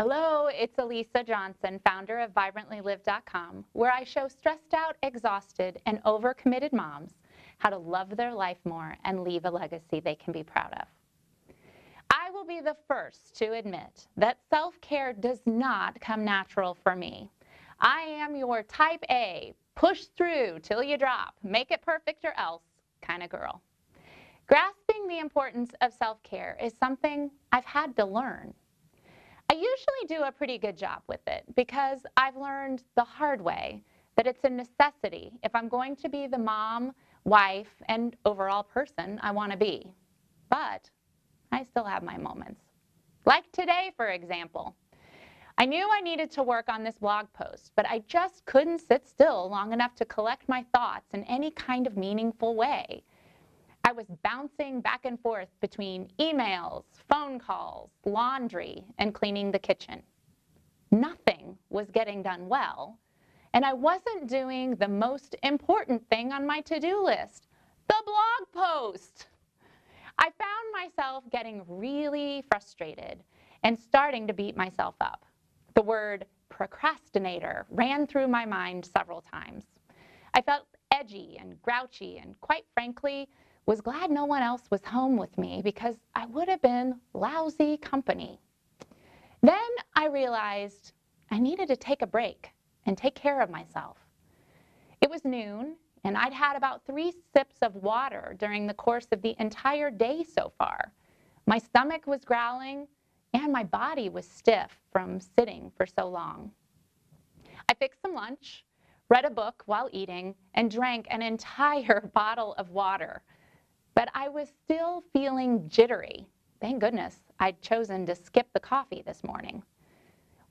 Hello, it's Elisa Johnson, founder of VibrantlyLive.com, where I show stressed out, exhausted, and overcommitted moms how to love their life more and leave a legacy they can be proud of. I will be the first to admit that self-care does not come natural for me. I am your type A, push through till you drop, make it perfect or else kind of girl. Grasping the importance of self-care is something I've had to learn. I usually do a pretty good job with it because I've learned the hard way that it's a necessity if I'm going to be the mom, wife, and overall person I want to be. But I still have my moments. Like today, for example. I knew I needed to work on this blog post, but I just couldn't sit still long enough to collect my thoughts in any kind of meaningful way. I was bouncing back and forth between emails, phone calls, laundry, and cleaning the kitchen. Nothing was getting done well, and I wasn't doing the most important thing on my to-do list, the blog post. I found myself getting really frustrated and starting to beat myself up. The word procrastinator ran through my mind several times. I felt edgy and grouchy and, quite frankly, was glad no one else was home with me because I would have been lousy company. Then I realized I needed to take a break and take care of myself. It was noon, and I'd had about 3 sips of water during the course of the entire day so far. My stomach was growling, and my body was stiff from sitting for so long. I fixed some lunch, read a book while eating, and drank an entire bottle of water. But I was still feeling jittery. Thank goodness I'd chosen to skip the coffee this morning.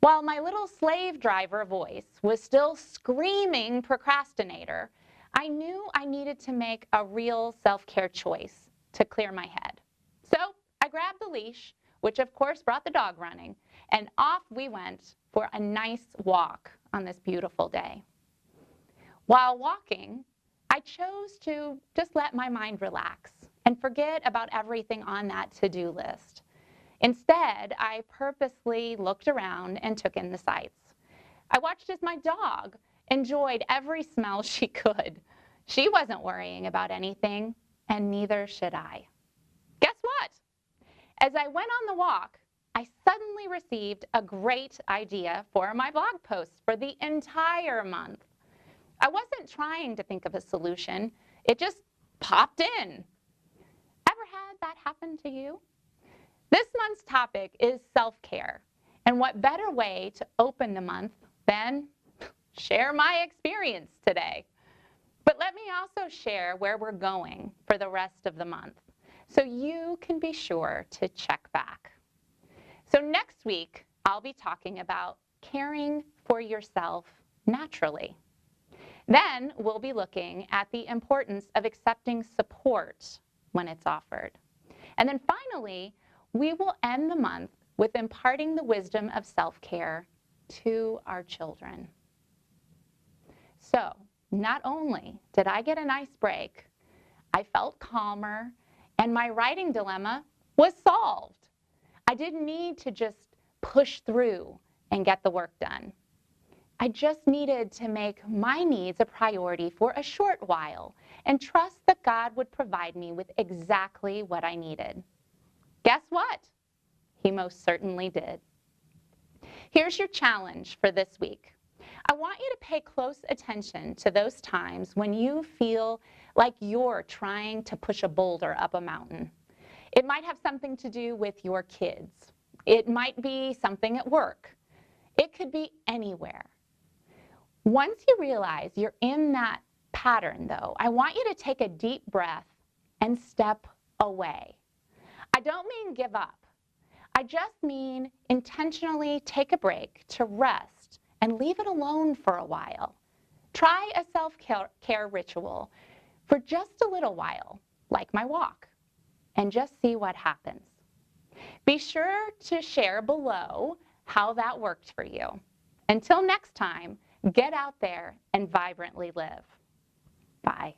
While my little slave driver voice was still screaming procrastinator, I knew I needed to make a real self-care choice to clear my head. So I grabbed the leash, which of course brought the dog running, and off we went for a nice walk on this beautiful day. While walking, I chose to just let my mind relax and forget about everything on that to-do list. Instead, I purposely looked around and took in the sights. I watched as my dog enjoyed every smell she could. She wasn't worrying about anything, and neither should I. Guess what? As I went on the walk, I suddenly received a great idea for my blog post for the entire month. I wasn't trying to think of a solution. It just popped in. Ever had that happen to you? This month's topic is self-care. And what better way to open the month than share my experience today? But let me also share where we're going for the rest of the month so you can be sure to check back. So next week, I'll be talking about caring for yourself naturally. Then we'll be looking at the importance of accepting support when it's offered. And then finally, we will end the month with imparting the wisdom of self-care to our children. So not only did I get a nice break, I felt calmer, and my writing dilemma was solved. I didn't need to just push through and get the work done. I just needed to make my needs a priority for a short while and trust that God would provide me with exactly what I needed. Guess what? He most certainly did. Here's your challenge for this week. I want you to pay close attention to those times when you feel like you're trying to push a boulder up a mountain. It might have something to do with your kids. It might be something at work. It could be anywhere. Once you realize you're in that pattern, though, I want you to take a deep breath and step away. I don't mean give up. I just mean intentionally take a break to rest and leave it alone for a while. Try a self-care ritual for just a little while, like my walk, and just see what happens. Be sure to share below how that worked for you. Until next time, get out there and vibrantly live. Bye.